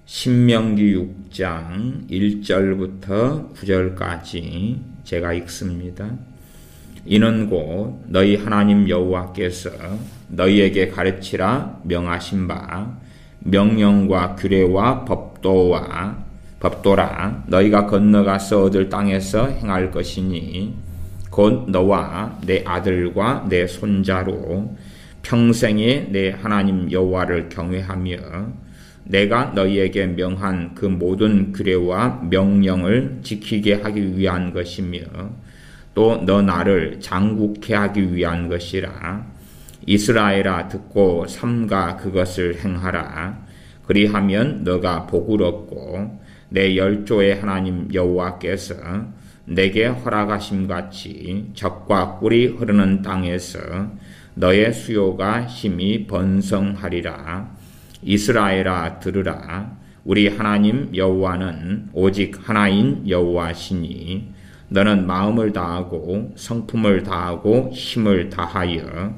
신명기 6장 1절부터 9절까지 제가 읽습니다. 이는 곧 너희 하나님 여호와께서 너희에게 가르치라 명하신 바 명령과 규례와 법도라 너희가 건너가서 얻을 땅에서 행할 것이니 곧 너와 내 아들과 내 손자로 평생에 내 하나님 여호와를 경외하며 내가 너희에게 명한 그 모든 규례와 명령을 지키게 하기 위한 것이며 또 너 나를 장국케 하기 위한 것이라. 이스라엘아 듣고 삼가 그것을 행하라. 그리하면 너가 복을 얻고 내 열조의 하나님 여호와께서 내게 허락하심같이 젖과 꿀이 흐르는 땅에서 너의 수요가 심히 번성하리라. 이스라엘아 들으라. 우리 하나님 여호와는 오직 하나인 여호와시니 너는 마음을 다하고 성품을 다하고 힘을 다하여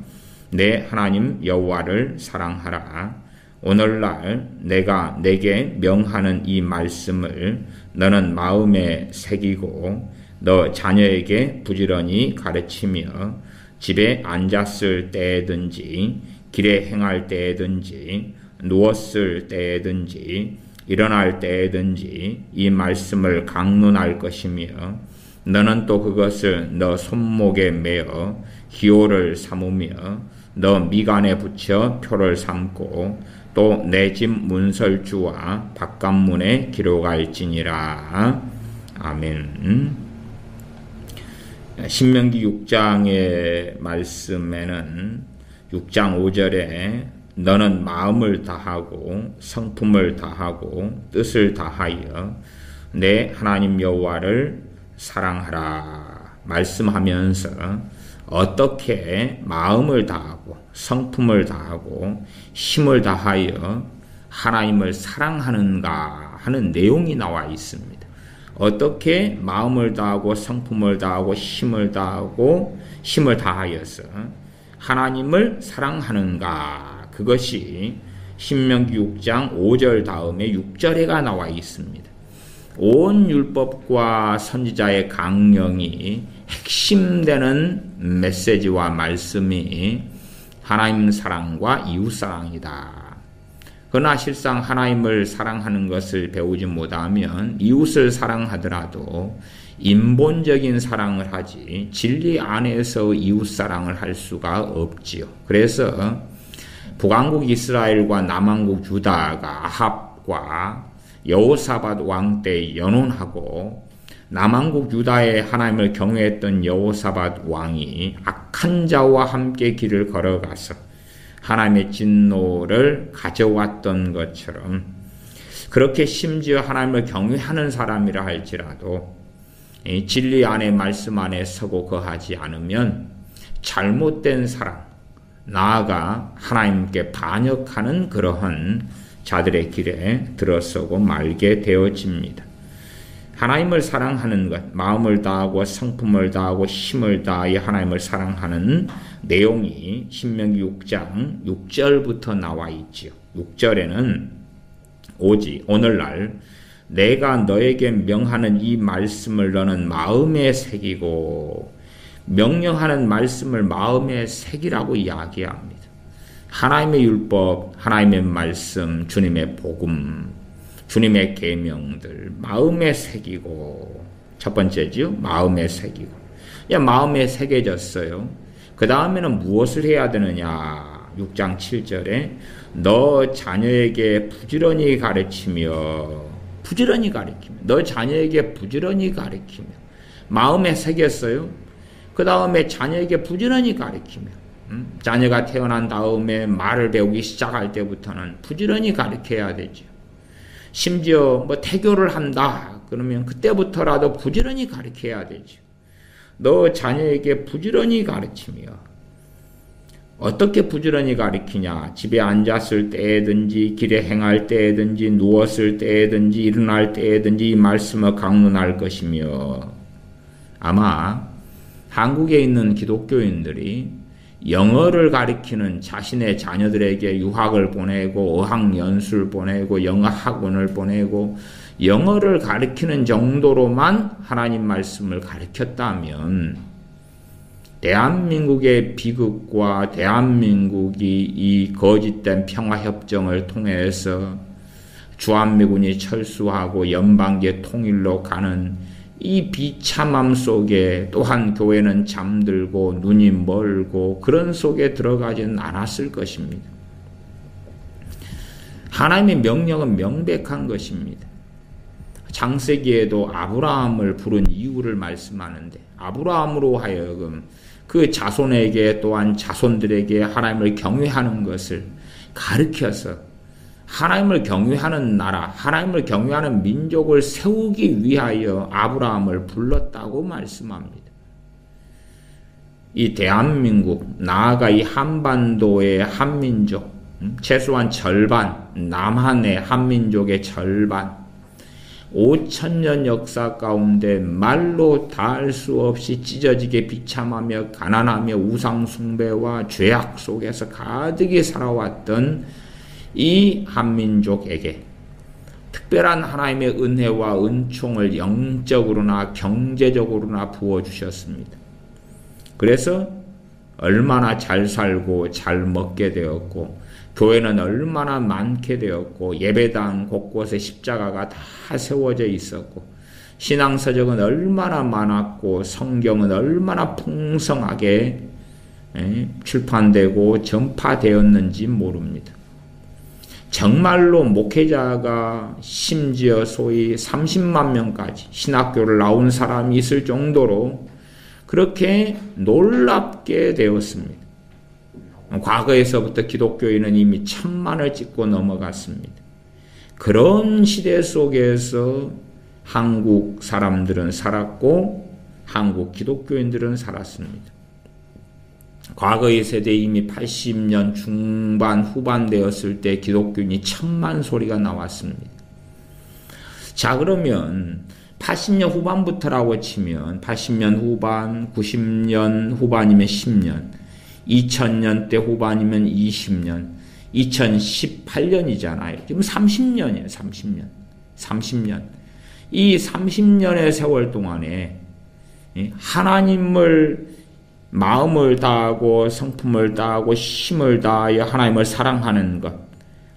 내 하나님 여호와를 사랑하라. 오늘날 내가 내게 명하는 이 말씀을 너는 마음에 새기고 너 자녀에게 부지런히 가르치며 집에 앉았을 때든지 길에 행할 때든지 누웠을 때든지 일어날 때든지 이 말씀을 강론할 것이며 너는 또 그것을 너 손목에 매어 기호를 삼으며 너 미간에 붙여 표를 삼고 또 내 집 문설주와 바깥문에 기록할지니라. 아멘. 신명기 6장의 말씀에는 6장 5절에 너는 마음을 다하고 성품을 다하고 뜻을 다하여 내 하나님 여호와를 사랑하라 말씀하면서 어떻게 마음을 다하고 성품을 다하고 힘을 다하여 하나님을 사랑하는가 하는 내용이 나와 있습니다. 어떻게 마음을 다하고 성품을 다하고 힘을 다하여서 하나님을 사랑하는가. 그것이 신명기 6장 5절 다음에 6절에가 나와 있습니다. 온 율법과 선지자의 강령이 핵심되는 메시지와 말씀이 하나님 사랑과 이웃 사랑이다. 그러나 실상 하나님을 사랑하는 것을 배우지 못하면 이웃을 사랑하더라도 인본적인 사랑을 하지 진리 안에서 이웃 사랑을 할 수가 없지요. 그래서 북왕국 이스라엘과 남왕국 유다가 아합과 여호사밧 왕 때 연혼하고 남왕국 유다의 하나님을 경외했던 여호사밧 왕이 악한 자와 함께 길을 걸어가서 하나님의 진노를 가져왔던 것처럼 그렇게 심지어 하나님을 경외하는 사람이라 할지라도 진리 안에 말씀 안에 서고 거하지 않으면 잘못된 사랑 나아가 하나님께 반역하는 그러한 자들의 길에 들어서고 말게 되어집니다. 하나님을 사랑하는 것, 마음을 다하고 성품을 다하고 힘을 다하여 하나님을 사랑하는 내용이 신명기 6장 6절부터 나와 있지요. 6절에는 오직 오늘날 내가 너에게 명하는 이 말씀을 너는 마음에 새기고 명령하는 말씀을 마음에 새기라고 이야기합니다. 하나님의 율법, 하나님의 말씀, 주님의 복음, 주님의 계명들 마음에 새기고 첫 번째지요. 마음에 새기고. 마음에 새겨졌어요. 그 다음에는 무엇을 해야 되느냐. 6장 7절에 너 자녀에게 부지런히 가르치며 너 자녀에게 부지런히 가르치며 마음에 새겼어요. 그 다음에 자녀에게 부지런히 가르치며 자녀가 태어난 다음에 말을 배우기 시작할 때부터는 부지런히 가르쳐야 되죠. 심지어 태교를 한다 그러면 그때부터라도 부지런히 가르쳐야 되죠. 너 자녀에게 부지런히 가르치며 어떻게 부지런히 가르치냐. 집에 앉았을 때든지 길에 행할 때든지 누웠을 때든지 일어날 때든지 이 말씀을 강론할 것이며 아마 한국에 있는 기독교인들이 영어를 가리키는 자신의 자녀들에게 유학을 보내고 어학연수를 보내고 영어학원을 보내고 영어를 가리키는 정도로만 하나님 말씀을 가르쳤다면 대한민국의 비극과 대한민국이 이 거짓된 평화협정을 통해서 주한미군이 철수하고 연방제 통일로 가는 이 비참함 속에 또한 교회는 잠들고 눈이 멀고 그런 속에 들어가지는 않았을 것입니다. 하나님의 명령은 명백한 것입니다. 창세기에도 아브라함을 부른 이유를 말씀하는데 아브라함으로 하여금 그 자손에게 또한 자손들에게 하나님을 경외하는 것을 가르쳐서 하나님을 경외하는 나라, 하나님을 경외하는 민족을 세우기 위하여 아브라함을 불렀다고 말씀합니다. 이 대한민국, 나아가 이 한반도의 한민족, 최소한 절반, 남한의 한민족의 절반, 5,000년 역사 가운데 말로 닿을 수 없이 찢어지게 비참하며 가난하며 우상숭배와 죄악 속에서 가득히 살아왔던 이 한민족에게 특별한 하나님의 은혜와 은총을 영적으로나 경제적으로나 부어주셨습니다. 그래서 얼마나 잘 살고 잘 먹게 되었고 교회는 얼마나 많게 되었고 예배당 곳곳에 십자가가 다 세워져 있었고 신앙서적은 얼마나 많았고 성경은 얼마나 풍성하게 출판되고 전파되었는지 모릅니다. 정말로 목회자가 심지어 소위 30만 명까지 신학교를 나온 사람이 있을 정도로 그렇게 놀랍게 되었습니다. 과거에서부터 기독교인은 이미 1,000만을 찍고 넘어갔습니다. 그런 시대 속에서 한국 사람들은 살았고 한국 기독교인들은 살았습니다. 과거의 세대에 이미 80년 중반 후반 되었을 때 기독교인이 1,000만 소리가 나왔습니다. 자, 그러면 80년 후반부터라고 치면 80년 후반, 90년 후반이면 10년, 2000년대 후반이면 20년, 2018년이잖아요. 지금 30년이에요. 30년. 이 30년의 세월 동안에 하나님을 마음을 다하고 성품을 다하고 힘을 다하여 하나님을 사랑하는 것,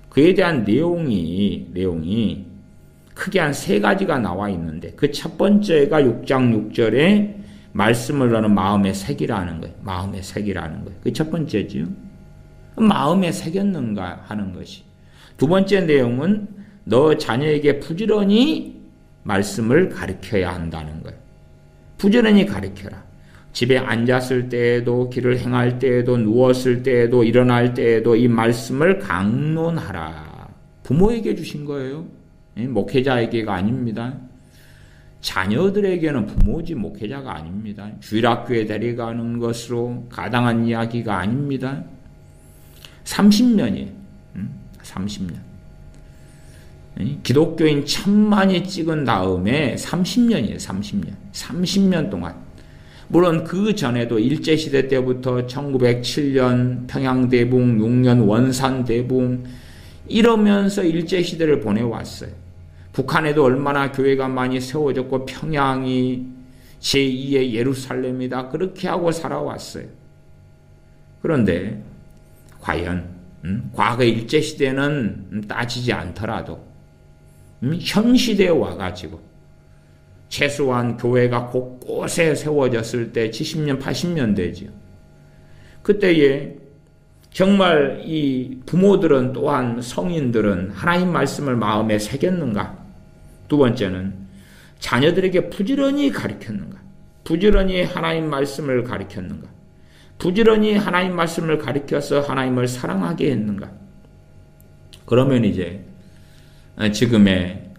그에 대한 내용이 크게 한 3가지가 나와 있는데 그 첫 번째가 6장 6절에 말씀을 너는 마음에 새기라는 거예요. 마음에 새기라는 거예요. 그게 첫 번째지요. 마음에 새겼는가 하는 것이. 두 번째 내용은 너 자녀에게 부지런히 말씀을 가르쳐야 한다는 거예요. 부지런히 가르쳐라. 집에 앉았을 때에도 길을 행할 때에도 누웠을 때에도 일어날 때에도 이 말씀을 강론하라. 부모에게 주신 거예요. 목회자에게가 아닙니다. 자녀들에게는 부모지 목회자가 아닙니다. 주일학교에 데려가는 것으로 가당한 이야기가 아닙니다. 30년이에요. 30년. 기독교인 1,000만이 찍은 다음에 30년이에요. 30년. 30년 동안. 물론 그 전에도 일제시대 때부터 1907년 평양대붕, 6년 원산대붕 이러면서 일제시대를 보내왔어요. 북한에도 얼마나 교회가 많이 세워졌고 평양이 제2의 예루살렘이다 그렇게 하고 살아왔어요. 그런데 과연 과거 일제시대는 따지지 않더라도 현 시대에 와가지고 최소한 교회가 곳곳에 세워졌을 때 70년, 80년대지요. 그때에 정말 이 부모들은 또한 성인들은 하나님 말씀을 마음에 새겼는가? 두 번째는 자녀들에게 부지런히 가르쳤는가? 부지런히 하나님 말씀을 가르쳤는가? 부지런히 하나님 말씀을 가르쳐서 하나님을 사랑하게 했는가? 그러면 이제 지금의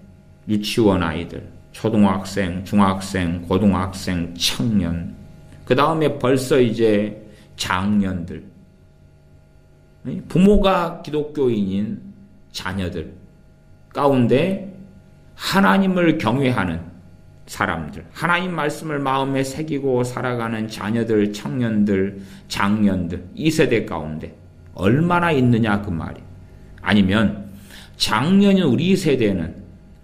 유치원 아이들, 초등학생, 중학생, 고등학생, 청년, 그 다음에 벌써 이제 장년들, 부모가 기독교인인 자녀들 가운데 하나님을 경외하는 사람들, 하나님 말씀을 마음에 새기고 살아가는 자녀들, 청년들, 장년들, 이 세대 가운데 얼마나 있느냐 그 말이. 아니면 장년인 우리 세대는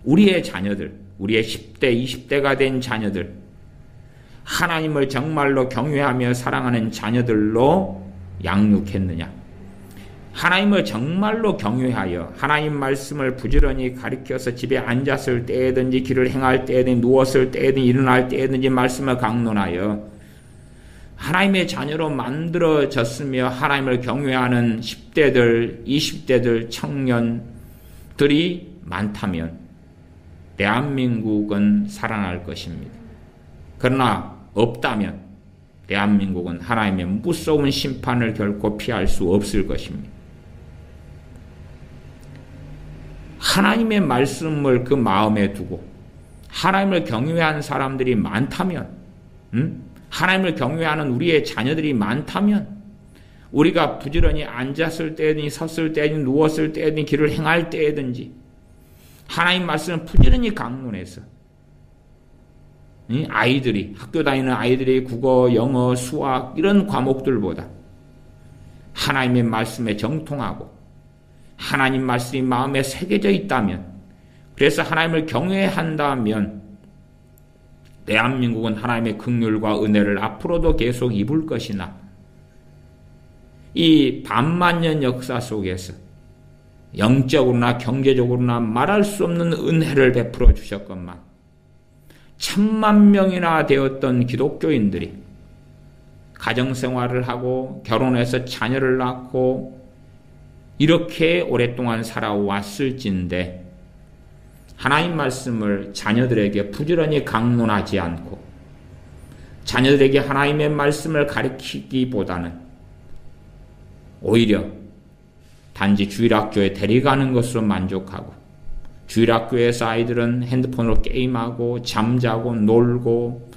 우리의 자녀들, 우리의 10대, 20대가 된 자녀들, 하나님을 정말로 경외하며 사랑하는 자녀들로 양육했느냐? 하나님을 정말로 경외하여 하나님 말씀을 부지런히 가르쳐서 집에 앉았을 때든지 길을 행할 때든지 누웠을 때든지 일어날 때든지 말씀을 강론하여 하나님의 자녀로 만들어졌으며 하나님을 경외하는 10대들, 20대들, 청년들이 많다면 대한민국은 살아날 것입니다. 그러나 없다면 대한민국은 하나님의 무서운 심판을 결코 피할 수 없을 것입니다. 하나님의 말씀을 그 마음에 두고 하나님을 경외하는 사람들이 많다면, 하나님을 경외하는 우리의 자녀들이 많다면, 우리가 부지런히 앉았을 때든지 섰을 때든지 누웠을 때든지 길을 행할 때든지 하나님 말씀을 부지런히 강론해서 아이들이, 학교 다니는 아이들의 국어, 영어, 수학 이런 과목들보다 하나님의 말씀에 정통하고 하나님 말씀이 마음에 새겨져 있다면, 그래서 하나님을 경외한다면 대한민국은 하나님의 긍휼과 은혜를 앞으로도 계속 입을 것이나 이 반만년 역사 속에서 영적으로나 경제적으로나 말할 수 없는 은혜를 베풀어 주셨건만 1000만 명이나 되었던 기독교인들이 가정생활을 하고 결혼해서 자녀를 낳고 이렇게 오랫동안 살아왔을진데 하나님 말씀을 자녀들에게 부지런히 강론하지 않고 자녀들에게 하나님의 말씀을 가르치기보다는 오히려 단지 주일학교에 데려가는 것으로 만족하고 주일학교에서 아이들은 핸드폰으로 게임하고 잠자고 놀고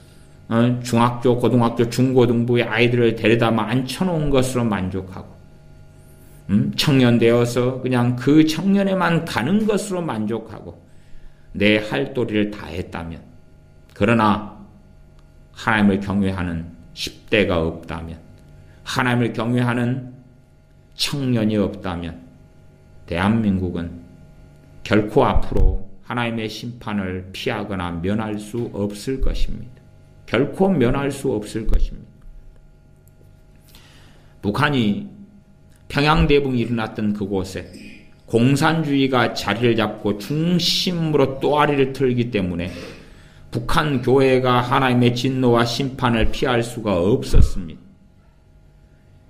중학교, 고등학교, 중고등부의 아이들을 데려다 앉혀놓은 것으로 만족하고 청년 되어서 그냥 그 청년에만 가는 것으로 만족하고 내 할 도리를 다 했다면, 그러나 하나님을 경외하는 10대가 없다면, 하나님을 경외하는 청년이 없다면 대한민국은 결코 앞으로 하나님의 심판을 피하거나 면할 수 없을 것입니다. 결코 면할 수 없을 것입니다. 북한이 평양대붕이 일어났던 그곳에 공산주의가 자리를 잡고 중심으로 또아리를 틀기 때문에 북한 교회가 하나님의 진노와 심판을 피할 수가 없었습니다.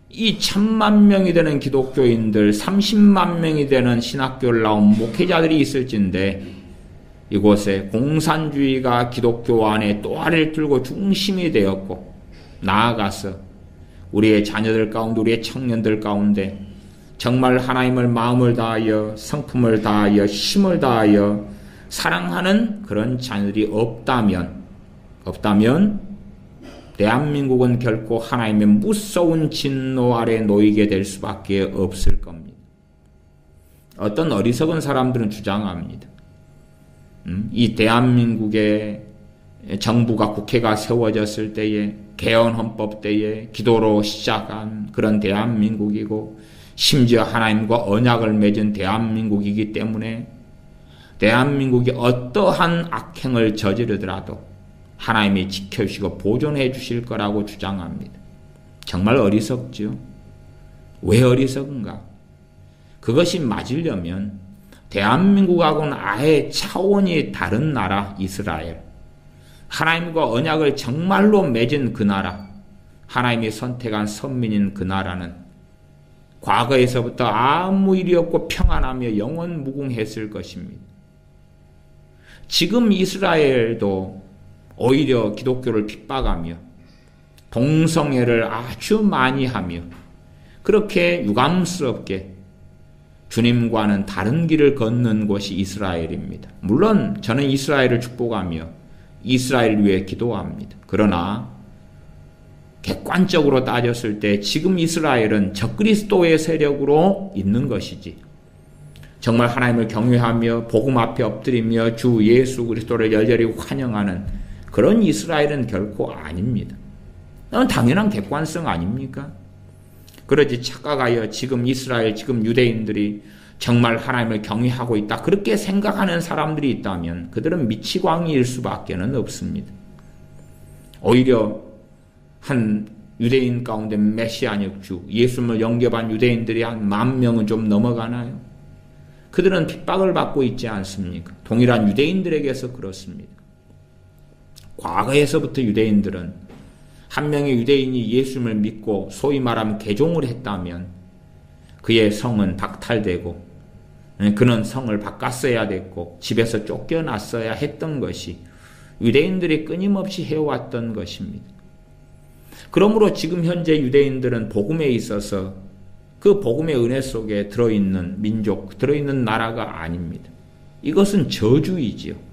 이 1000만 명이 되는 기독교인들, 30만 명이 되는 신학교를 나온 목회자들이 있을진데 이곳에 공산주의가 기독교 안에 또아리를 틀고 중심이 되었고, 나아가서 우리의 자녀들 가운데, 우리의 청년들 가운데 정말 하나님을 마음을 다하여 성품을 다하여 힘을 다하여 사랑하는 그런 자녀들이 없다면 대한민국은 결코 하나님의 무서운 진노 아래 놓이게 될 수밖에 없을 겁니다. 어떤 어리석은 사람들은 주장합니다. 이 대한민국의 정부가, 국회가 세워졌을 때에, 개헌헌법 때에 기도로 시작한 그런 대한민국이고, 심지어 하나님과 언약을 맺은 대한민국이기 때문에 대한민국이 어떠한 악행을 저지르더라도 하나님이 지켜주시고 보존해 주실 거라고 주장합니다. 정말 어리석죠. 왜 어리석은가? 그것이 맞으려면 대한민국하고는 아예 차원이 다른 나라 이스라엘, 하나님과 언약을 정말로 맺은 그 나라, 하나님이 선택한 선민인 그 나라는 과거에서부터 아무 일이 없고 평안하며 영원 무궁했을 것입니다. 지금 이스라엘도 오히려 기독교를 핍박하며 동성애를 아주 많이 하며 그렇게 유감스럽게 주님과는 다른 길을 걷는 곳이 이스라엘입니다. 물론 저는 이스라엘을 축복하며 이스라엘을 위해 기도합니다. 그러나 객관적으로 따졌을 때 지금 이스라엘은 적그리스도의 세력으로 있는 것이지, 정말 하나님을 경외하며 복음 앞에 엎드리며 주 예수 그리스도를 열렬히 환영하는 그런 이스라엘은 결코 아닙니다. 당연한 객관성 아닙니까? 그러지 착각하여 지금 이스라엘, 지금 유대인들이 정말 하나님을 경외하고 있다, 그렇게 생각하는 사람들이 있다면 그들은 미치광이일 수밖에 없습니다. 오히려 한 유대인 가운데 메시아적 주, 예수님을 영접한 유대인들이 한 10,000명은 좀 넘어가나요? 그들은 핍박을 받고 있지 않습니까? 동일한 유대인들에게서 그렇습니다. 과거에서부터 유대인들은 한 명의 유대인이 예수님을 믿고 소위 말하면 개종을 했다면 그의 성은 박탈되고 그는 성을 바꿨어야 됐고 집에서 쫓겨났어야 했던 것이 유대인들이 끊임없이 해왔던 것입니다. 그러므로 지금 현재 유대인들은 복음에 있어서 그 복음의 은혜 속에 들어있는 민족, 들어있는 나라가 아닙니다. 이것은 저주이지요.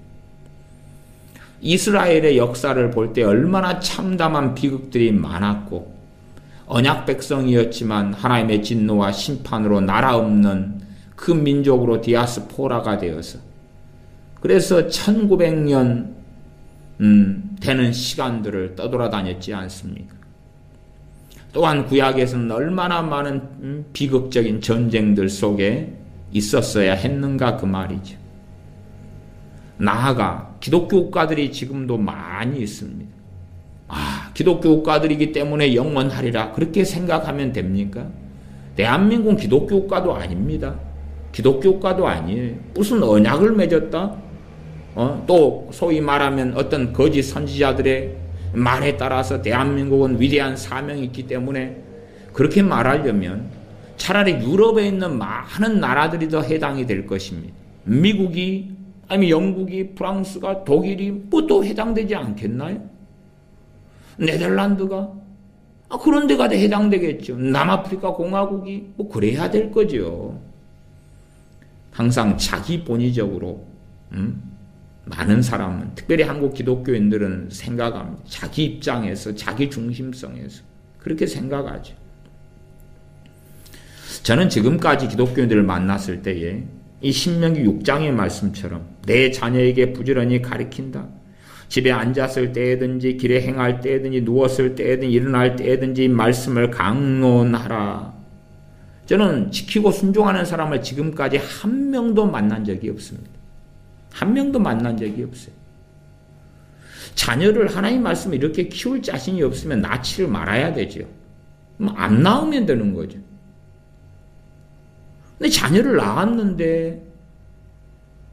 이스라엘의 역사를 볼 때 얼마나 참담한 비극들이 많았고 언약 백성이었지만 하나님의 진노와 심판으로 나라 없는 그 민족으로 디아스포라가 되어서 그래서 1900년 되는 시간들을 떠돌아다녔지 않습니까? 또한 구약에서는 얼마나 많은 비극적인 전쟁들 속에 있었어야 했는가 그 말이죠. 나아가 기독교 국가들이 지금도 많이 있습니다. 기독교 국가들이기 때문에 영원하리라 그렇게 생각하면 됩니까? 대한민국은 기독교 국가도 아닙니다. 기독교 국가도 아니에요. 무슨 언약을 맺었다? 또 소위 말하면 어떤 거짓 선지자들의 말에 따라서 대한민국은 위대한 사명이 있기 때문에 그렇게 말하려면 차라리 유럽에 있는 많은 나라들이 더 해당이 될 것입니다. 미국이 아니면 영국이, 프랑스가, 독일이 또 해당되지 않겠나요? 네덜란드가 그런 데가 다 해당되겠죠. 남아프리카 공화국이 그래야 될 거죠. 항상 자기 본위적으로 많은 사람은, 특별히 한국 기독교인들은 생각합니다. 자기 입장에서, 자기 중심성에서 그렇게 생각하죠. 저는 지금까지 기독교인들을 만났을 때에 이 신명기 6장의 말씀처럼 내 자녀에게 부지런히 가르친다. 집에 앉았을 때든지 길에 행할 때든지 누웠을 때든지 일어날 때든지 말씀을 강론하라. 저는 지키고 순종하는 사람을 지금까지 한 명도 만난 적이 없습니다. 한 명도 만난 적이 없어요. 자녀를 하나님 말씀을 이렇게 키울 자신이 없으면 낳지를 말아야 되죠. 안 낳으면 되는 거죠. 근데 자녀를 낳았는데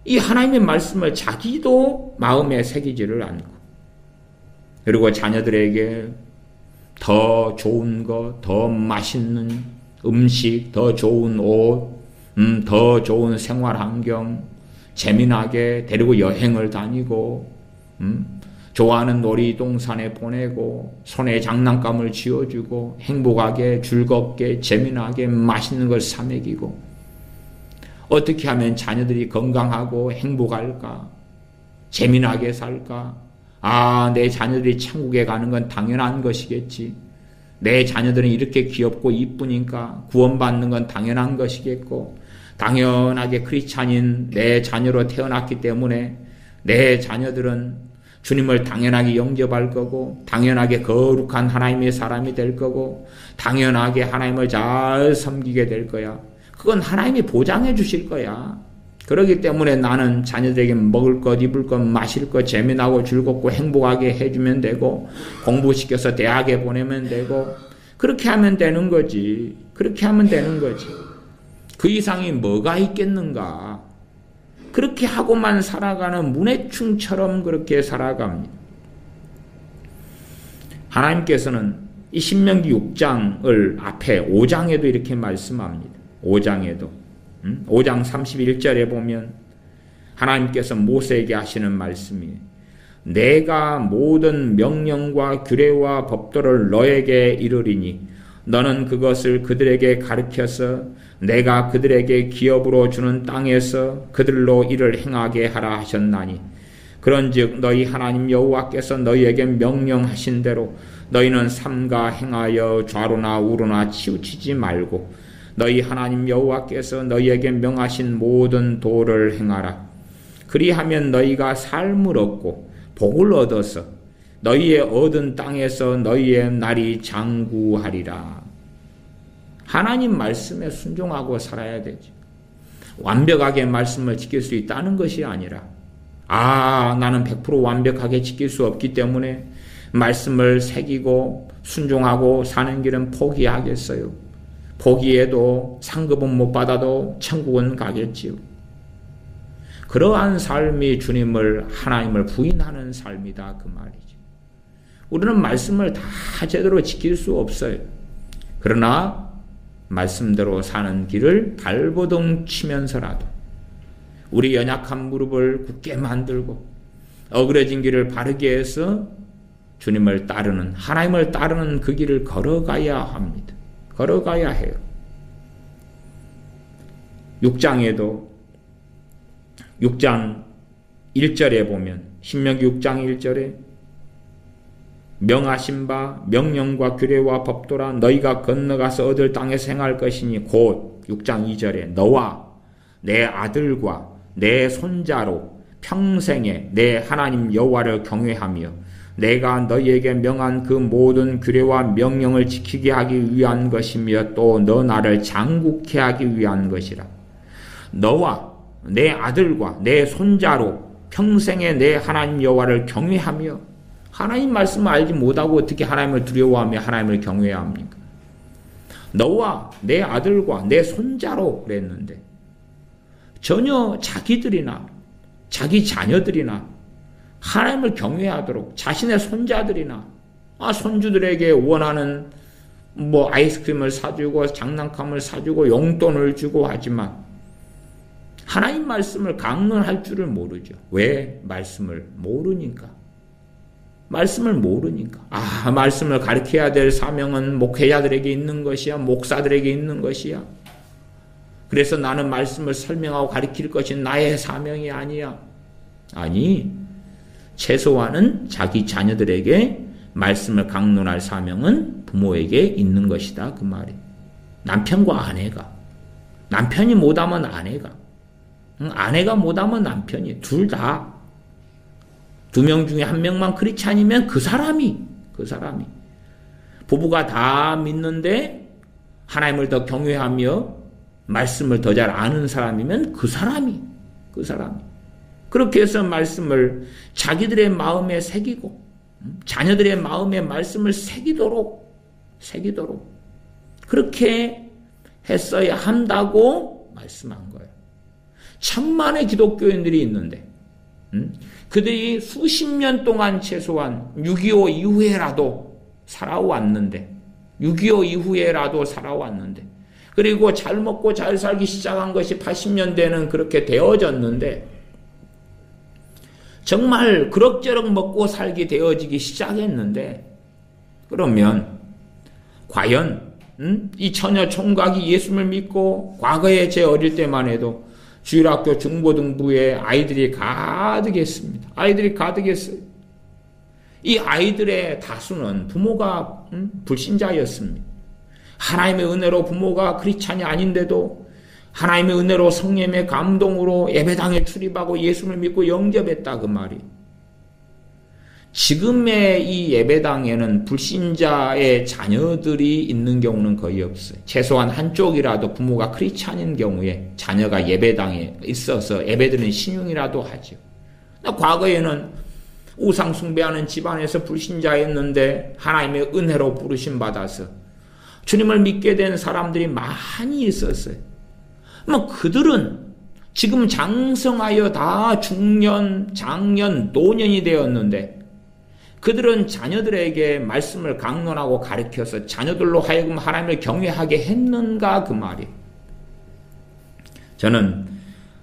이 하나님의 말씀을 자기도 마음에 새기지를 않고, 그리고 자녀들에게 더 좋은 것, 더 맛있는 음식, 더 좋은 옷, 더 좋은 생활 환경, 재미나게 데리고 여행을 다니고, 좋아하는 놀이동산에 보내고, 손에 장난감을 쥐어주고, 행복하게, 즐겁게, 재미나게 맛있는 걸 사 먹이고, 어떻게 하면 자녀들이 건강하고 행복할까? 재미나게 살까? 내 자녀들이 천국에 가는 건 당연한 것이겠지. 내 자녀들은 이렇게 귀엽고 이쁘니까 구원받는 건 당연한 것이겠고, 당연하게 크리스찬인 내 자녀로 태어났기 때문에 내 자녀들은 주님을 당연하게 영접할 거고, 당연하게 거룩한 하나님의 사람이 될 거고, 당연하게 하나님을 잘 섬기게 될 거야. 그건 하나님이 보장해 주실 거야. 그렇기 때문에 나는 자녀들에게 먹을 것, 입을 것, 마실 것, 재미나고 즐겁고 행복하게 해주면 되고, 공부시켜서 대학에 보내면 되고, 그렇게 하면 되는 거지. 그렇게 하면 되는 거지. 그 이상이 뭐가 있겠는가. 그렇게 하고만 살아가는 문해충처럼 그렇게 살아갑니다. 하나님께서는 이 신명기 6장을 앞에 5장에도 이렇게 말씀합니다. 5장에도 5장 31절에 보면 하나님께서 모세에게 하시는 말씀이에요. 내가 모든 명령과 규례와 법도를 너에게 이르리니 너는 그것을 그들에게 가르쳐서 내가 그들에게 기업으로 주는 땅에서 그들로 이를 행하게 하라 하셨나니, 그런즉 너희 하나님 여호와께서 너희에게 명령하신 대로 너희는 삼가 행하여 좌로나 우로나 치우치지 말고 너희 하나님 여호와께서 너희에게 명하신 모든 도를 행하라. 그리하면 너희가 삶을 얻고 복을 얻어서 너희의 얻은 땅에서 너희의 날이 장구하리라. 하나님 말씀에 순종하고 살아야 되죠. 완벽하게 말씀을 지킬 수 있다는 것이 아니라 나는 100% 완벽하게 지킬 수 없기 때문에 말씀을 새기고 순종하고 사는 길은 포기하겠어요. 포기해도 상급은 못 받아도 천국은 가겠지요. 그러한 삶이 하나님을 부인하는 삶이다 그 말이죠. 우리는 말씀을 다 제대로 지킬 수 없어요. 그러나 말씀대로 사는 길을 발버둥 치면서라도 우리 연약한 무릎을 굳게 만들고 어그러진 길을 바르게 해서 주님을 따르는, 하나님을 따르는 그 길을 걸어가야 합니다. 걸어가야 해요. 6장에도 6장 1절에 보면 신명기 6장 1절에 명하신 바 명령과 규례와 법도라 너희가 건너가서 얻을 땅에서 행할 것이니 곧 6장 2절에 너와 내 아들과 내 손자로 평생에 내 하나님 여호와를 경외하며 내가 너희에게 명한 그 모든 규례와 명령을 지키게 하기 위한 것이며 또 너 나를 장국케 하기 위한 것이라. 너와 내 아들과 내 손자로 평생에 내 하나님 여호와를 경외하며, 하나님 말씀을 알지 못하고 어떻게 하나님을 두려워하며 하나님을 경외해야 합니까? 너와 내 아들과 내 손자로 그랬는데 전혀 자기들이나 자기 자녀들이나 하나님을 경외하도록 자신의 손자들이나 손주들에게 원하는 아이스크림을 사주고 장난감을 사주고 용돈을 주고 하지만 하나님 말씀을 강론할 줄을 모르죠. 왜? 말씀을 모르니까. 말씀을 모르니까. 말씀을 가르쳐야 될 사명은 목회자들에게 있는 것이야. 목사들에게 있는 것이야. 그래서 나는 말씀을 설명하고 가르칠 것이 나의 사명이 아니야. 아니, 최소한은 자기 자녀들에게 말씀을 강론할 사명은 부모에게 있는 것이다 그 말이. 남편과 아내가, 남편이 못하면 아내가, 아내가 못하면 남편이, 둘 다, 2명 중에 1명만 크리스찬이면 그 사람이 부부가 다 믿는데 하나님을 더 경외하며 말씀을 더 잘 아는 사람이면 그 사람이 그렇게 해서 말씀을 자기들의 마음에 새기고 자녀들의 마음에 말씀을 새기도록 그렇게 했어야 한다고 말씀한 거예요. 천만의 기독교인들이 있는데 그들이 수십 년 동안 최소한 6.25 이후에라도 살아왔는데 그리고 잘 먹고 잘 살기 시작한 것이 80년대는 그렇게 되어졌는데 정말 그럭저럭 먹고 살게 되어지기 시작했는데 그러면 과연 이 처녀 총각이 예수를 믿고 과거에 제 어릴 때만 해도 주일학교 중고등부에 아이들이 가득했습니다. 아이들이 가득했어요. 이 아이들의 다수는 부모가 불신자였습니다. 하나님의 은혜로 부모가 크리스찬이 아닌데도 하나님의 은혜로 성령의 감동으로 예배당에 출입하고 예수를 믿고 영접했다 그 말이. 지금의 이 예배당에는 불신자의 자녀들이 있는 경우는 거의 없어요. 최소한 한쪽이라도 부모가 크리스찬인 경우에 자녀가 예배당에 있어서 예배드리는 신용이라도 하죠. 과거에는 우상 숭배하는 집안에서 불신자였는데 하나님의 은혜로 부르심 받아서 주님을 믿게 된 사람들이 많이 있었어요. 그들은 지금 장성하여 다 중년, 장년, 노년이 되었는데 그들은 자녀들에게 말씀을 강론하고 가르쳐서 자녀들로 하여금 하나님을 경외하게 했는가 그 말이. 저는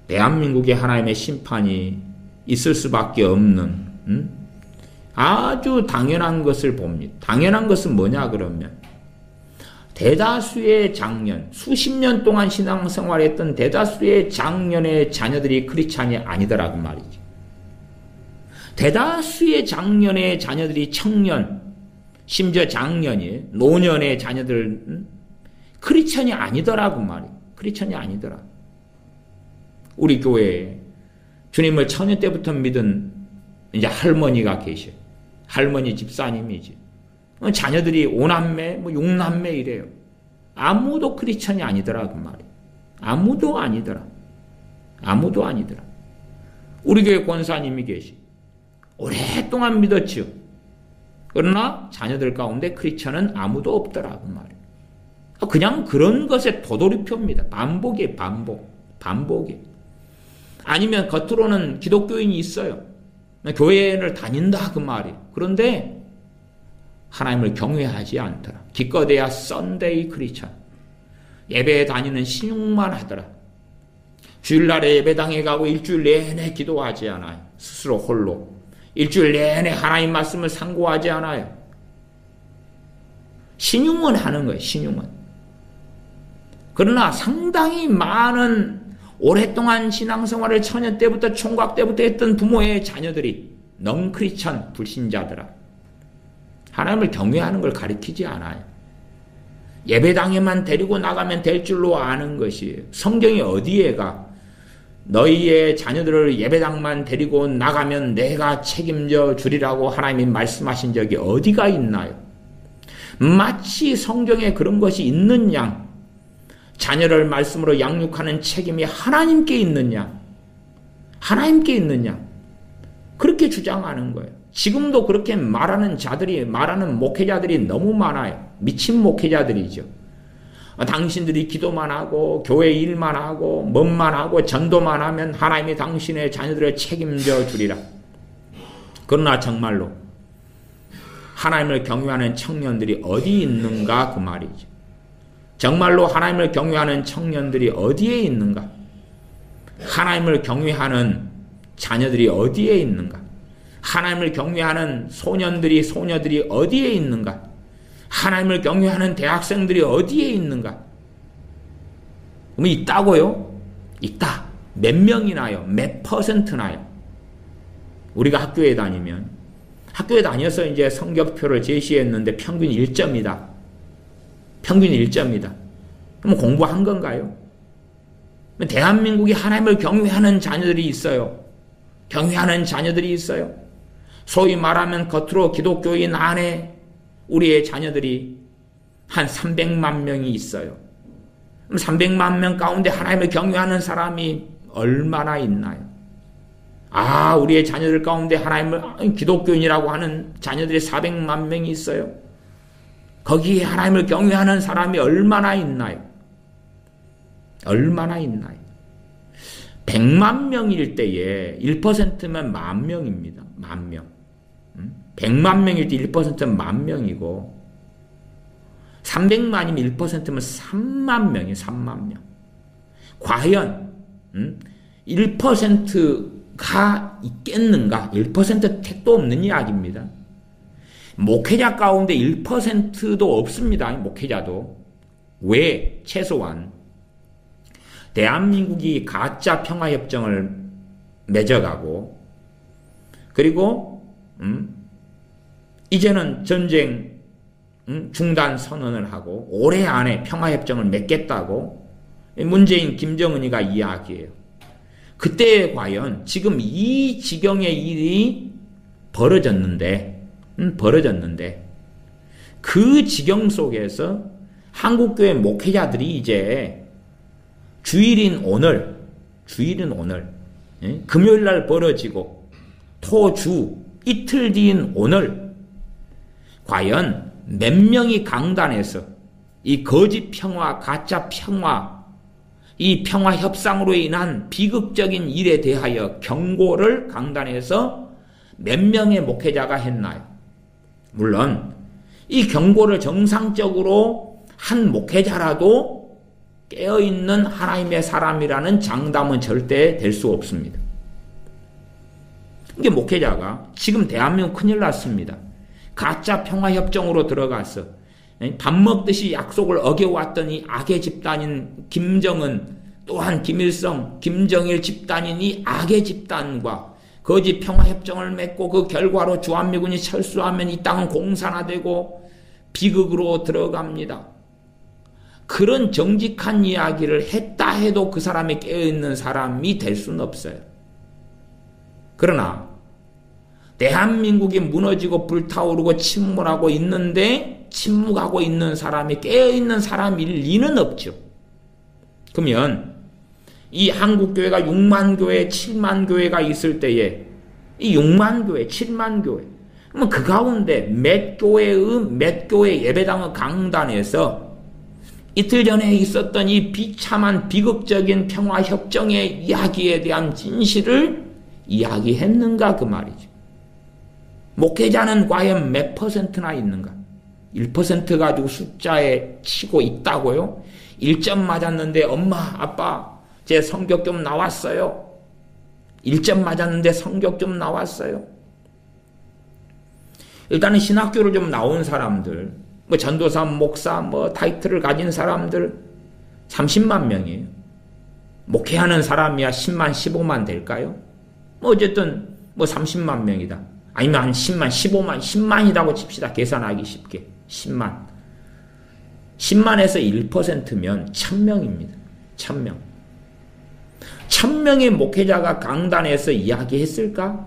대한민국에 하나님의 심판이 있을 수밖에 없는 아주 당연한 것을 봅니다. 당연한 것은 뭐냐 그러면 대다수의 장년, 수십 년 동안 신앙생활했던 대다수의 장년의 자녀들이 크리스찬이 아니더라고 말이죠. 대다수의 장년의 자녀들이 청년, 심지어 장년이 노년의 자녀들 크리스찬이 아니더라고 말이에요. 크리스찬이 아니더라. 우리 교회에 주님을 처녀 때부터 믿은 이제 할머니가 계셔요. 할머니 집사님이지. 자녀들이 5남매, 6남매 이래요. 아무도 크리스천이 아니더라 그 말이에요. 아무도 아니더라. 아무도 아니더라. 우리 교회 권사님이 계시. 오랫동안 믿었지요. 그러나 자녀들 가운데 크리스천은 아무도 없더라 그 말이에요. 그냥 그런 것의 도돌이표입니다. 반복이에요. 반복이에요. 아니면 겉으로는 기독교인이 있어요. 교회를 다닌다 그 말이에요. 그런데 하나님을 경외하지 않더라. 기껏해야 썬데이 크리스천. 예배에 다니는 신용만 하더라. 주일날에 예배당에 가고 일주일 내내 기도하지 않아요. 스스로 홀로. 일주일 내내 하나님 말씀을 상고하지 않아요. 신용은 하는 거예요. 신용은. 그러나 상당히 많은 오랫동안 신앙생활을 처녀 때부터 총각 때부터 했던 부모의 자녀들이 넌크리스천 불신자들아. 하나님을 경외하는 걸 가리키지 않아요. 예배당에만 데리고 나가면 될 줄로 아는 것이에요. 성경이 어디에 가? 너희의 자녀들을 예배당만 데리고 나가면 내가 책임져 주리라고 하나님이 말씀하신 적이 어디가 있나요? 마치 성경에 그런 것이 있는 양, 자녀를 말씀으로 양육하는 책임이 하나님께 있는 양, 하나님께 있는 양, 그렇게 주장하는 거예요. 지금도 그렇게 말하는 목회자들이 너무 많아요. 미친 목회자들이죠. 당신들이 기도만 하고 교회 일만 하고 뭔만 하고 전도만 하면 하나님이 당신의 자녀들을 책임져 주리라. 그러나 정말로 하나님을 경외하는 청년들이 어디 있는가 그 말이죠. 정말로 하나님을 경외하는 청년들이 어디에 있는가? 하나님을 경외하는 자녀들이 어디에 있는가? 하나님을 경외하는 소녀들이 어디에 있는가? 하나님을 경외하는 대학생들이 어디에 있는가? 그럼 있다고요? 있다. 몇 명이나요? 몇 퍼센트나요? 우리가 학교에 다니면, 학교에 다녀서 이제 성적표를 제시했는데 평균 1점이다. 평균 1점이다. 그럼 공부한 건가요? 대한민국이 하나님을 경외하는 자녀들이 있어요. 경외하는 자녀들이 있어요. 소위 말하면 겉으로 기독교인 안에 우리의 자녀들이 한 300만 명이 있어요. 그럼 300만 명 가운데 하나님을 경외하는 사람이 얼마나 있나요? 우리의 자녀들 가운데 하나님을 기독교인이라고 하는 자녀들이 400만 명이 있어요. 거기에 하나님을 경외하는 사람이 얼마나 있나요? 얼마나 있나요? 100만 명일 때에 1%면 10,000명입니다. 10,000명. 100만 명일 때 1%는 10,000명이고 300만이면 1%면 3만 명이에요. 3만 명. 과연 1%가 있겠는가? 1% 택도 없는 이야기입니다. 목회자 가운데 1%도 없습니다. 목회자도. 왜? 최소한 대한민국이 가짜 평화협정을 맺어가고 그리고 이제는 전쟁 중단 선언을 하고 올해 안에 평화협정을 맺겠다고 문재인 김정은이가 이야기해요. 그때 과연 지금 이 지경의 일이 벌어졌는데 그 지경 속에서 한국교회 목회자들이 이제 주일인 오늘 금요일날 벌어지고 토주 이틀 뒤인 오늘 과연 몇 명이 강단에서 이 거짓 평화, 가짜 평화, 이 평화 협상으로 인한 비극적인 일에 대하여 경고를 강단에서 몇 명의 목회자가 했나요? 물론 이 경고를 정상적으로 한 목회자라도 깨어있는 하나님의 사람이라는 장담은 절대 될 수 없습니다. 이게 목회자가 지금 대한민국 큰일 났습니다. 가짜 평화협정으로 들어가서 밥 먹듯이 약속을 어겨왔더니 악의 집단인 김정은 또한 김일성, 김정일 집단인 이 악의 집단과 거짓 평화협정을 맺고 그 결과로 주한미군이 철수하면 이 땅은 공산화되고 비극으로 들어갑니다. 그런 정직한 이야기를 했다 해도 그 사람이 깨어있는 사람이 될 수는 없어요. 그러나 대한민국이 무너지고 불타오르고 침몰하고 있는데 침묵하고 있는 사람이 깨어있는 사람일 리는 없죠. 그러면 이 한국교회가 6만 교회, 7만 교회가 있을 때에 이 6만 교회, 7만 교회 그러면 그 가운데 몇 교회 예배당의 강단에서 이틀 전에 있었던 이 비참한 비극적인 평화협정의 이야기에 대한 진실을 이야기했는가 그 말이죠. 목회자는 과연 몇 %나 있는가? 1% 가지고 숫자에 치고 있다고요? 1점 맞았는데 엄마 아빠 제 성격 좀 나왔어요. 1점 맞았는데 성격 좀 나왔어요. 일단은 신학교를 좀 나온 사람들, 뭐 전도사, 목사, 뭐 타이틀을 가진 사람들 30만 명이에요. 목회하는 사람이야 10만, 15만 될까요? 뭐 어쨌든 뭐 30만 명이다. 아니면 한 10만, 15만, 10만이라고 칩시다. 계산하기 쉽게. 10만. 10만에서 1%면 1000명입니다. 1000명. 1000명의 목회자가 강단에서 이야기했을까?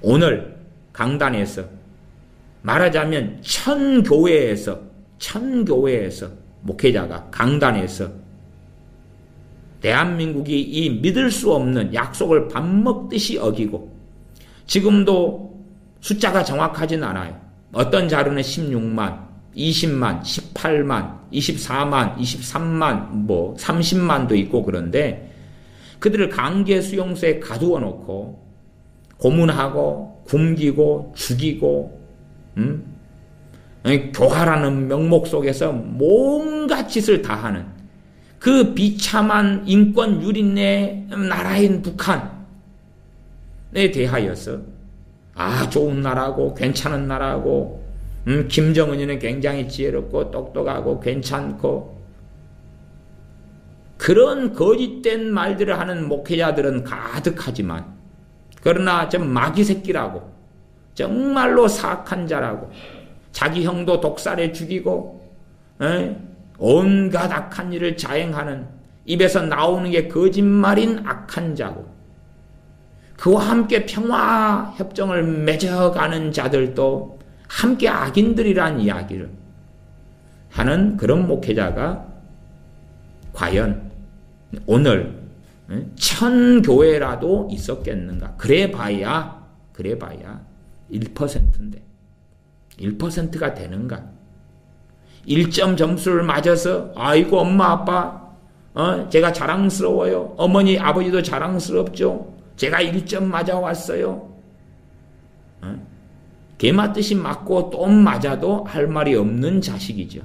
오늘 강단에서 말하자면 1000교회에서 목회자가 강단에서 대한민국이 이 믿을 수 없는 약속을 밥 먹듯이 어기고 지금도 숫자가 정확하진 않아요. 어떤 자료는 16만, 20만, 18만, 24만, 23만, 뭐 30만도 있고 그런데 그들을 강제 수용소에 가두어 놓고 고문하고 굶기고 죽이고 교화라는 명목 속에서 뭔가 짓을 다 하는 그 비참한 인권 유린의 나라인 북한에 대하여서 좋은 나라고 괜찮은 나라고 김정은이는 굉장히 지혜롭고 똑똑하고 괜찮고 그런 거짓된 말들을 하는 목회자들은 가득하지만 그러나 좀 마귀 새끼라고 정말로 사악한 자라고 자기 형도 독살해 죽이고 온갖 악한 일을 자행하는 입에서 나오는 게 거짓말인 악한 자고 그와 함께 평화협정을 맺어가는 자들도 함께 악인들이란 이야기를 하는 그런 목회자가 과연 오늘 1000교회라도 있었겠는가? 그래봐야 1%인데 1%가 되는가? 1점 점수를 맞아서 아이고 엄마 아빠 제가 자랑스러워요. 어머니 아버지도 자랑스럽죠. 제가 1점 맞아왔어요. 개 맞듯이 맞고 또 맞아도 할 말이 없는 자식이죠.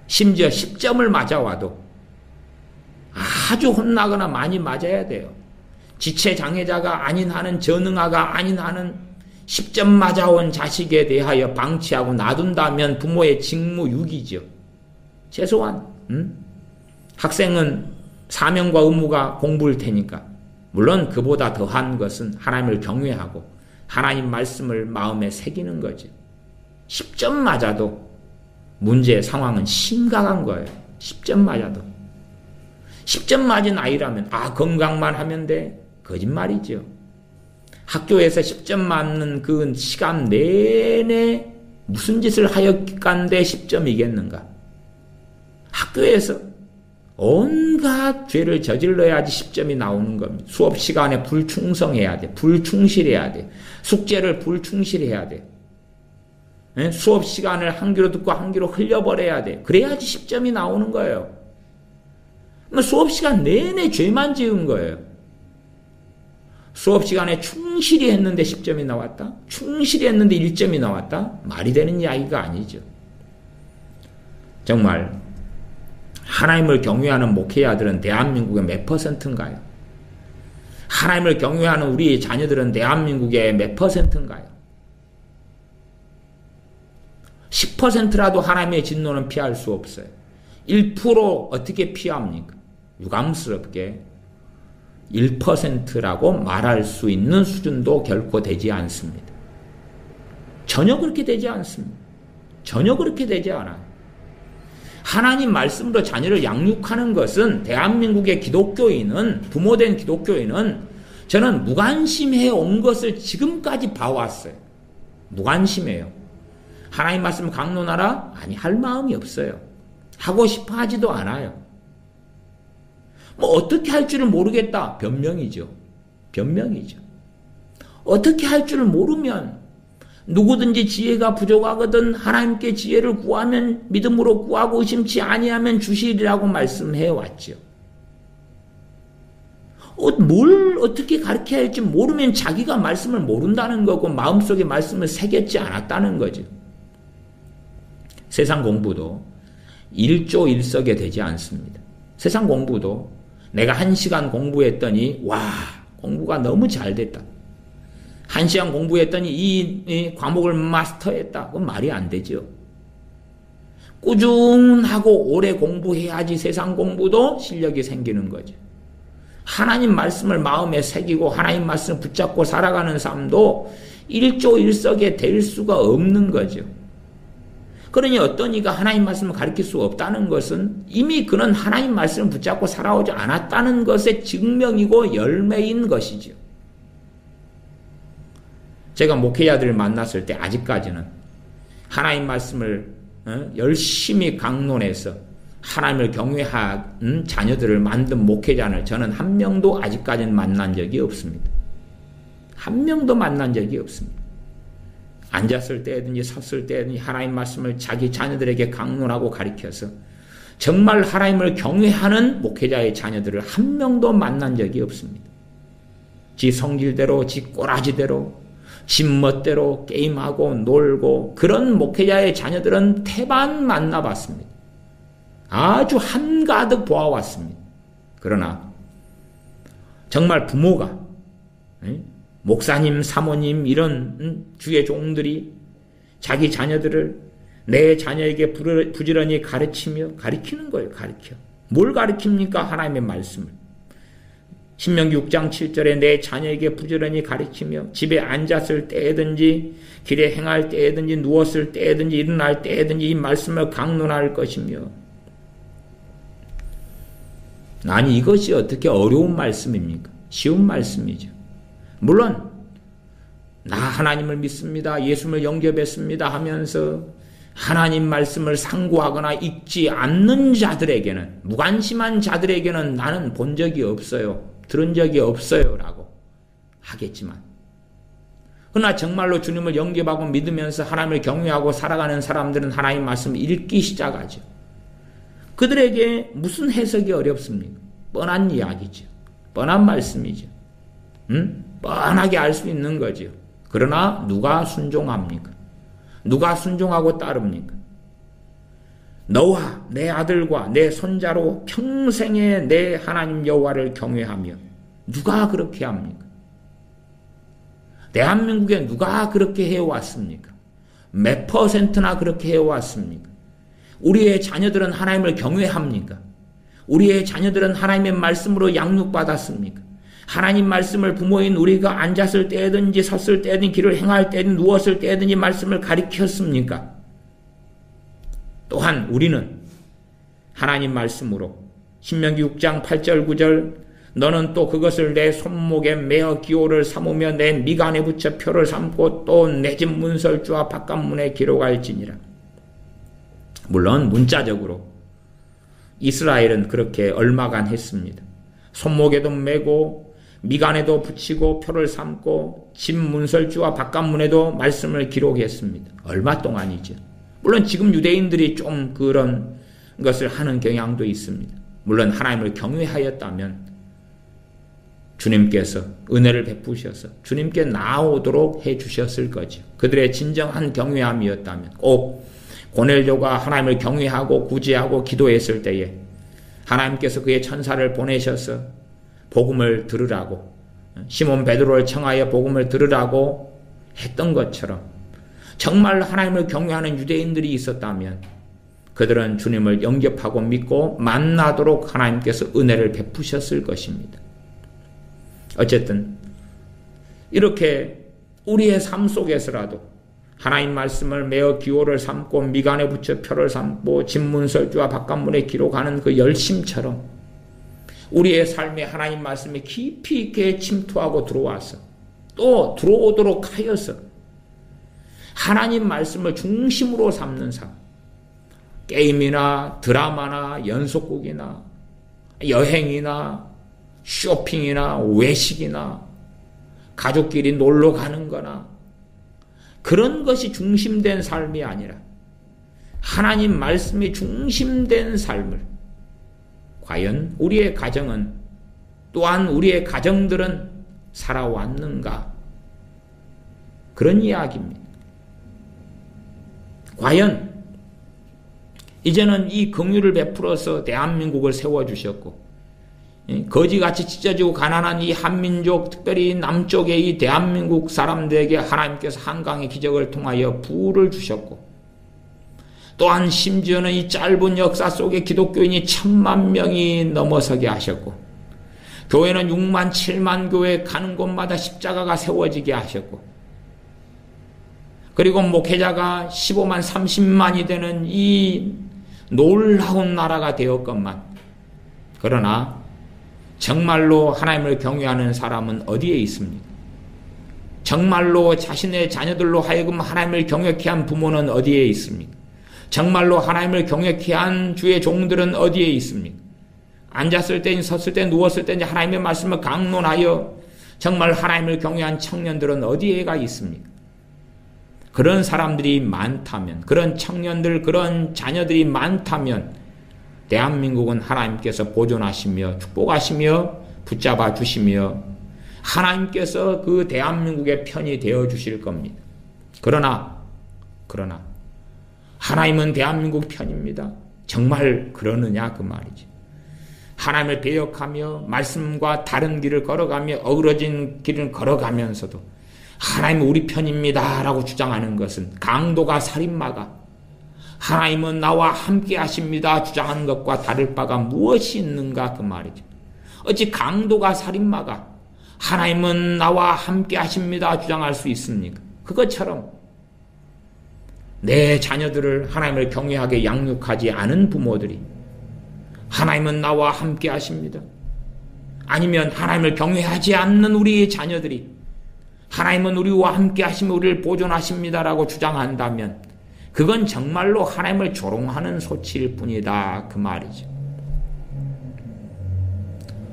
심지어 10점을 맞아와도 아주 혼나거나 많이 맞아야 돼요. 지체장애자가 아닌 한은 전응아가 아닌 한은 10점 맞아온 자식에 대하여 방치하고 놔둔다면 부모의 직무유기죠. 최소한 학생은 사명과 의무가 공부일 테니까 물론 그보다 더한 것은 하나님을 경외하고 하나님 말씀을 마음에 새기는 거죠. 10점 맞아도 문제의 상황은 심각한 거예요. 10점 맞아도. 10점 맞은 아이라면 건강만 하면 돼. 거짓말이죠. 학교에서 10점 맞는 그 시간 내내 무슨 짓을 하였간데 10점이겠는가. 학교에서 온갖 죄를 저질러야지 10점이 나오는 겁니다. 수업 시간에 불충성해야 돼. 불충실해야 돼. 숙제를 불충실해야 돼. 수업 시간을 한 귀로 듣고 한 귀로 흘려버려야 돼. 그래야지 10점이 나오는 거예요. 수업 시간 내내 죄만 지은 거예요. 수업 시간에 충실히 했는데 10점이 나왔다? 충실히 했는데 1점이 나왔다? 말이 되는 이야기가 아니죠. 정말 하나님을 경외하는 목회자들은 대한민국의 몇 %인가요? 하나님을 경외하는 우리의 자녀들은 대한민국의 몇 %인가요? 10%라도 하나님의 진노는 피할 수 없어요. 1% 어떻게 피합니까? 유감스럽게 1%라고 말할 수 있는 수준도 결코 되지 않습니다. 전혀 그렇게 되지 않습니다. 전혀 그렇게 되지 않아요. 하나님 말씀으로 자녀를 양육하는 것은 대한민국의 기독교인은 부모된 기독교인은 저는 무관심해 온 것을 지금까지 봐왔어요. 무관심해요. 하나님 말씀 강론하라? 아니, 할 마음이 없어요. 하고 싶어 하지도 않아요. 뭐 어떻게 할 줄을 모르겠다. 변명이죠. 변명이죠. 어떻게 할 줄을 모르면 누구든지 지혜가 부족하거든 하나님께 지혜를 구하면 믿음으로 구하고 의심치 아니하면 주시리라고 말씀해 왔죠. 뭘 어떻게 가르쳐야 할지 모르면 자기가 말씀을 모른다는 거고 마음속에 말씀을 새겼지 않았다는 거죠. 세상 공부도 일조일석에 되지 않습니다. 세상 공부도 내가 1시간 공부했더니 와, 공부가 너무 잘 됐다. 1시간 공부했더니 이 과목을 마스터했다. 그건 말이 안 되죠. 꾸준하고 오래 공부해야지 세상 공부도 실력이 생기는 거죠. 하나님 말씀을 마음에 새기고 하나님 말씀을 붙잡고 살아가는 삶도 일조일석에 될 수가 없는 거죠. 그러니 어떤 이가 하나님 말씀을 가르칠 수 없다는 것은 이미 그는 하나님 말씀을 붙잡고 살아오지 않았다는 것의 증명이고 열매인 것이죠. 제가 목회자들을 만났을 때 아직까지는 하나님 말씀을 열심히 강론해서 하나님을 경외한 자녀들을 만든 목회자를 저는 한 명도 아직까지는 만난 적이 없습니다. 한 명도 만난 적이 없습니다. 앉았을 때든지 섰을 때든지 하나님 말씀을 자기 자녀들에게 강론하고 가르쳐서 정말 하나님을 경외하는 목회자의 자녀들을 한 명도 만난 적이 없습니다. 지 성질대로 지 꼬라지대로 지 멋대로 게임하고 놀고 그런 목회자의 자녀들은 태반 만나봤습니다. 아주 한가득 보아왔습니다. 그러나 정말 부모가 목사님, 사모님 이런 주의 종들이 자기 자녀들을 내 자녀에게 부지런히 가르치는 거예요. 뭘 가르칩니까? 하나님의 말씀을. 신명기 6장 7절에 내 자녀에게 부지런히 가르치며 집에 앉았을 때든지 길에 행할 때든지 누웠을 때든지 일어날 때든지 이 말씀을 강론할 것이며. 아니 이것이 어떻게 어려운 말씀입니까? 쉬운 말씀이죠. 물론 나 하나님을 믿습니다. 예수를 영접했습니다 하면서 하나님 말씀을 상고하거나 읽지 않는 자들에게는 무관심한 자들에게는 나는 본 적이 없어요. 들은 적이 없어요 라고 하겠지만 그러나 정말로 주님을 영접하고 믿으면서 하나님을 경외하고 살아가는 사람들은 하나님 말씀을 읽기 시작하죠. 그들에게 무슨 해석이 어렵습니까? 뻔한 이야기죠. 뻔한 말씀이죠. 뻔하게 알 수 있는 거죠. 그러나 누가 순종합니까? 누가 순종하고 따릅니까? 너와 내 아들과 내 손자로 평생에 내 하나님 여호와를 경외하며 누가 그렇게 합니까? 대한민국에 누가 그렇게 해왔습니까? 몇 퍼센트나 그렇게 해왔습니까? 우리의 자녀들은 하나님을 경외합니까? 우리의 자녀들은 하나님의 말씀으로 양육받았습니까? 하나님 말씀을 부모인 우리가 앉았을 때든지 섰을 때든지 길을 행할 때든지 누웠을 때든지 말씀을 가르쳤습니까? 또한 우리는 하나님 말씀으로 신명기 6장 8절 9절 너는 또 그것을 내 손목에 매어 기호를 삼으며 내 미간에 붙여 표를 삼고 또 내 집 문설주와 바깥문에 기록할지니라. 물론 문자적으로 이스라엘은 그렇게 얼마간 했습니다. 손목에도 메고 미간에도 붙이고 표를 삼고 집 문설주와 바깥문에도 말씀을 기록했습니다. 얼마 동안이죠. 물론 지금 유대인들이 좀 그런 것을 하는 경향도 있습니다. 물론 하나님을 경외하였다면 주님께서 은혜를 베푸셔서 주님께 나오도록 해주셨을 거죠. 그들의 진정한 경외함이었다면 꼭 고넬료가 하나님을 경외하고 구제하고 기도했을 때에 하나님께서 그의 천사를 보내셔서 복음을 들으라고 시몬 베드로를 청하여 복음을 들으라고 했던 것처럼 정말 하나님을 경외하는 유대인들이 있었다면 그들은 주님을 영접하고 믿고 만나도록 하나님께서 은혜를 베푸셨을 것입니다. 어쨌든 이렇게 우리의 삶 속에서라도 하나님 말씀을 매어 기호를 삼고 미간에 붙여 표를 삼고 집문설주와 바깥문에 기록하는 그 열심처럼 우리의 삶에 하나님 말씀이 깊이 있게 침투하고 들어와서 또 들어오도록 하여서 하나님 말씀을 중심으로 삼는 삶, 게임이나 드라마나 연속극이나 여행이나 쇼핑이나 외식이나 가족끼리 놀러 가는 거나 그런 것이 중심된 삶이 아니라 하나님 말씀이 중심된 삶을 과연 우리의 가정은 또한 우리의 가정들은 살아왔는가? 그런 이야기입니다. 과연 이제는 이 긍휼을 베풀어서 대한민국을 세워주셨고 거지같이 찢어지고 가난한 이 한민족, 특별히 남쪽의 이 대한민국 사람들에게 하나님께서 한강의 기적을 통하여 부를 주셨고 또한 심지어는 이 짧은 역사 속에 기독교인이 1000만 명이 넘어서게 하셨고 교회는 6만 7만 교회 가는 곳마다 십자가가 세워지게 하셨고 그리고 목회자가 15만 30만이 되는 이 놀라운 나라가 되었건만 그러나 정말로 하나님을 경외하는 사람은 어디에 있습니까? 정말로 자신의 자녀들로 하여금 하나님을 경외케 한 부모는 어디에 있습니까? 정말로 하나님을 경외케 한 주의 종들은 어디에 있습니까? 앉았을 때, 섰을 때, 누웠을 때 하나님의 말씀을 강론하여 정말 하나님을 경외한 청년들은 어디에가 있습니까? 그런 사람들이 많다면, 그런 청년들, 그런 자녀들이 많다면 대한민국은 하나님께서 보존하시며 축복하시며 붙잡아 주시며 하나님께서 그 대한민국의 편이 되어 주실 겁니다. 그러나 하나님은 대한민국 편입니다. 정말 그러느냐 그 말이지. 하나님을 배역하며 말씀과 다른 길을 걸어가며 어그러진 길을 걸어가면서도 하나님은 우리 편입니다 라고 주장하는 것은 강도가 살인마가 하나님은 나와 함께 하십니다 주장하는 것과 다를 바가 무엇이 있는가 그 말이죠. 어찌 강도가 살인마가 하나님은 나와 함께 하십니다 주장할 수 있습니까? 그것처럼 내 자녀들을 하나님을 경외하게 양육하지 않은 부모들이 하나님은 나와 함께 하십니다. 아니면 하나님을 경외하지 않는 우리의 자녀들이 하나님은 우리와 함께 하시며 우리를 보존하십니다라고 주장한다면 그건 정말로 하나님을 조롱하는 소치일 뿐이다 그 말이죠.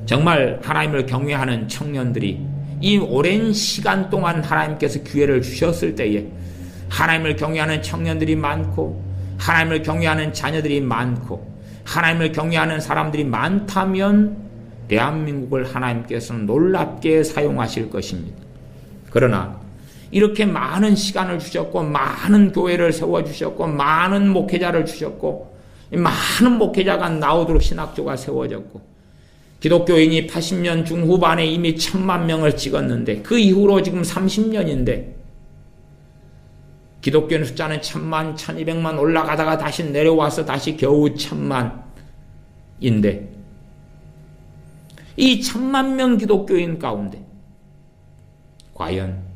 정말 하나님을 경외하는 청년들이 이 오랜 시간 동안 하나님께서 기회를 주셨을 때에 하나님을 경외하는 청년들이 많고 하나님을 경외하는 자녀들이 많고 하나님을 경외하는 사람들이 많다면 대한민국을 하나님께서는 놀랍게 사용하실 것입니다. 그러나 이렇게 많은 시간을 주셨고 많은 교회를 세워주셨고 많은 목회자를 주셨고 많은 목회자가 나오도록 신학교가 세워졌고 기독교인이 80년 중후반에 이미 1000만 명을 찍었는데 그 이후로 지금 30년인데 기독교인 숫자는 1000만, 1200만 올라가다가 다시 내려와서 다시 겨우 1000만인데 이 1000만 명 기독교인 가운데 과연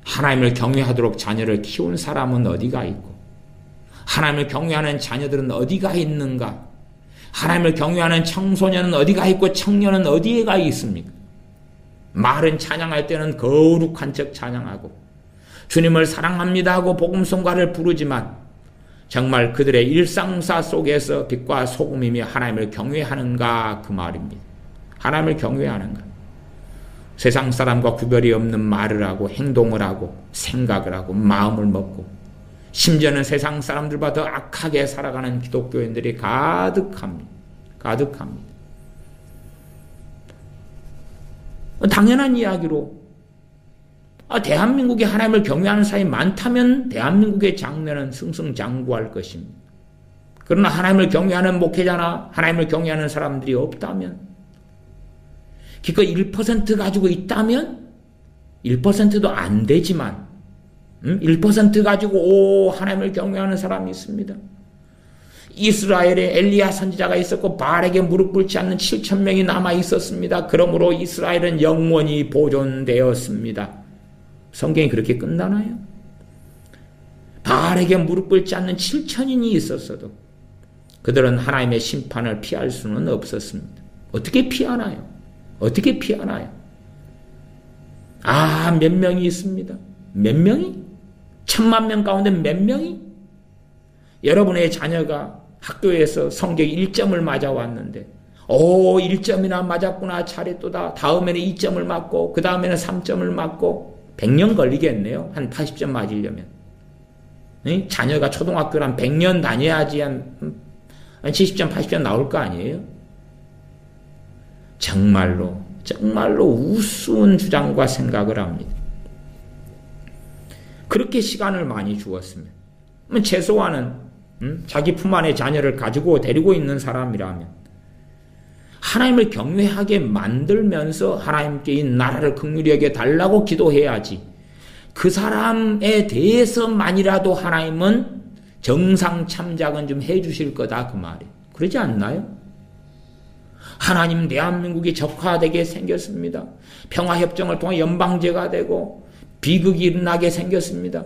하나님을 경외하도록 자녀를 키운 사람은 어디가 있고 하나님을 경외하는 자녀들은 어디가 있는가? 하나님을 경외하는 청소년은 어디가 있고 청년은 어디에가 있습니까? 말은 찬양할 때는 거룩한 척 찬양하고 주님을 사랑합니다 하고 복음성가를 부르지만 정말 그들의 일상사 속에서 빛과 소금이며 하나님을 경외하는가 그 말입니다. 하나님을 경외하는가? 세상 사람과 구별이 없는 말을 하고 행동을 하고 생각을 하고 마음을 먹고 심지어는 세상 사람들보다 더 악하게 살아가는 기독교인들이 가득합니다. 가득합니다. 당연한 이야기로 대한민국에 하나님을 경외하는 사람이 많다면 대한민국의 장래는 승승장구할 것입니다. 그러나 하나님을 경외하는 목회자나 하나님을 경외하는 사람들이 없다면 기껏 1% 가지고 있다면 1%도 안 되지만 1% 가지고 하나님을 경외하는 사람이 있습니다. 이스라엘에 엘리야 선지자가 있었고 바알에게 무릎 꿇지 않는 7,000명이 남아 있었습니다. 그러므로 이스라엘은 영원히 보존되었습니다. 성경이 그렇게 끝나나요? 바알에게 무릎 꿇지 않는 7,000인이 있었어도 그들은 하나님의 심판을 피할 수는 없었습니다. 어떻게 피하나요? 어떻게 피하나요? 몇 명이 있습니다. 몇 명이? 1000만 명 가운데 몇 명이? 여러분의 자녀가 학교에서 성적 1점을 맞아왔는데 1점이나 맞았구나 잘했도다. 다음에는 2점을 맞고 그 다음에는 3점을 맞고 100년 걸리겠네요. 한 80점 맞으려면. 자녀가 초등학교를 한 100년 다녀야지 한 70점 80점 나올 거 아니에요? 정말로 우스운 주장과 생각을 합니다. 그렇게 시간을 많이 주었으면 최소한은 자기 품 안에 자녀를 가지고 데리고 있는 사람이라면 하나님을 경외하게 만들면서 하나님께 이 나라를 긍휼히 여겨 달라고 기도해야지. 그 사람에 대해서만이라도 하나님은 정상 참작은 좀 해주실 거다 그 말이에요. 그러지 않나요? 하나님 대한민국이 적화되게 생겼습니다. 평화협정을 통해 연방제가 되고 비극이 일어나게 생겼습니다.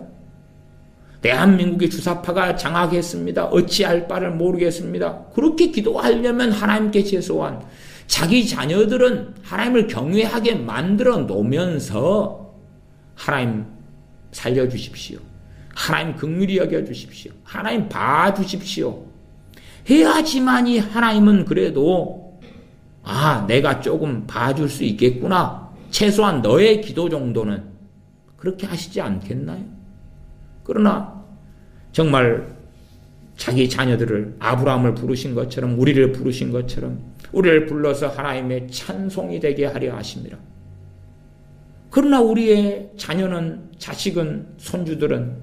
대한민국의 주사파가 장악했습니다. 어찌할 바를 모르겠습니다. 그렇게 기도하려면 하나님께 최소한 자기 자녀들은 하나님을 경외하게 만들어 놓으면서 하나님 살려주십시오. 하나님 긍휼히 여겨주십시오. 하나님 봐주십시오. 해야지만이 하나님은 그래도 내가 조금 봐줄 수 있겠구나. 최소한 너의 기도 정도는 그렇게 하시지 않겠나요? 그러나 정말 자기 자녀들을 아브라함을 부르신 것처럼 우리를 부르신 것처럼 우리를 불러서 하나님의 찬송이 되게 하려 하십니다. 그러나 우리의 자녀는 자식은 손주들은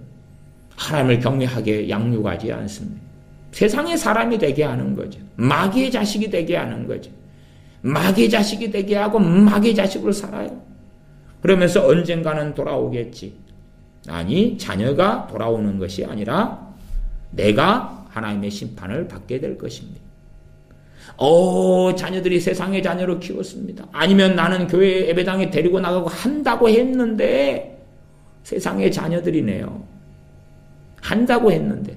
하나님을 경외하게 양육하지 않습니다. 세상의 사람이 되게 하는 거죠. 마귀의 자식이 되게 하는 거죠. 마귀의 자식이 되게 하고 마귀의 자식으로 살아요. 그러면서 언젠가는 돌아오겠지. 아니, 자녀가 돌아오는 것이 아니라 내가 하나님의 심판을 받게 될 것입니다. 자녀들이 세상의 자녀로 키웠습니다. 아니면 나는 교회 예배당에 데리고 나가고 한다고 했는데 세상의 자녀들이네요. 한다고 했는데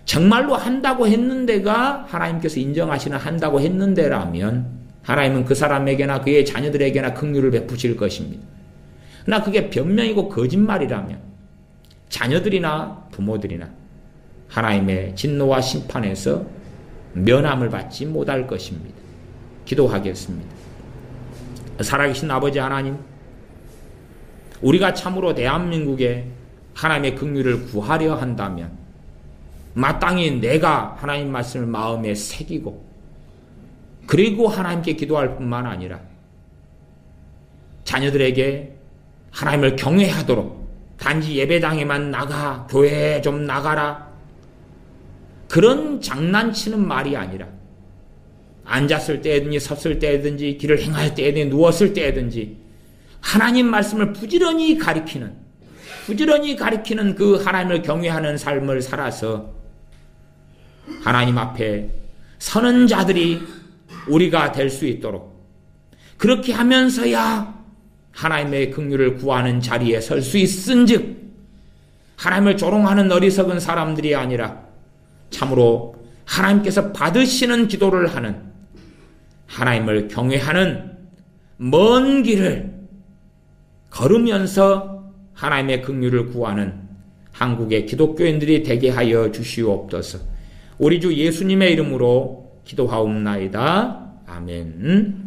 정말로 한다고 했는데가 하나님께서 인정하시는 한다고 했는데라면 하나님은 그 사람에게나 그의 자녀들에게나 긍휼을 베푸실 것입니다. 그러나 그게 변명이고 거짓말이라면 자녀들이나 부모들이나 하나님의 진노와 심판에서 면함을 받지 못할 것입니다. 기도하겠습니다. 살아계신 아버지 하나님, 우리가 참으로 대한민국에 하나님의 긍휼을 구하려 한다면 마땅히 내가 하나님 말씀을 마음에 새기고 그리고 하나님께 기도할 뿐만 아니라 자녀들에게 하나님을 경외하도록 단지 예배당에만 나가, 교회에 좀 나가라, 그런 장난치는 말이 아니라 앉았을 때든지 섰을 때든지 길을 행할 때든지 누웠을 때든지 하나님 말씀을 부지런히 가리키는 그 하나님을 경외하는 삶을 살아서 하나님 앞에 서는 자들이 우리가 될 수 있도록, 그렇게 하면서야 하나님의 긍휼을 구하는 자리에 설 수 있은즉 하나님을 조롱하는 어리석은 사람들이 아니라 참으로 하나님께서 받으시는 기도를 하는, 하나님을 경외하는 먼 길을 걸으면서 하나님의 긍휼을 구하는 한국의 기독교인들이 되게 하여 주시옵소서. 우리 주 예수님의 이름으로 기도하옵나이다. 아멘.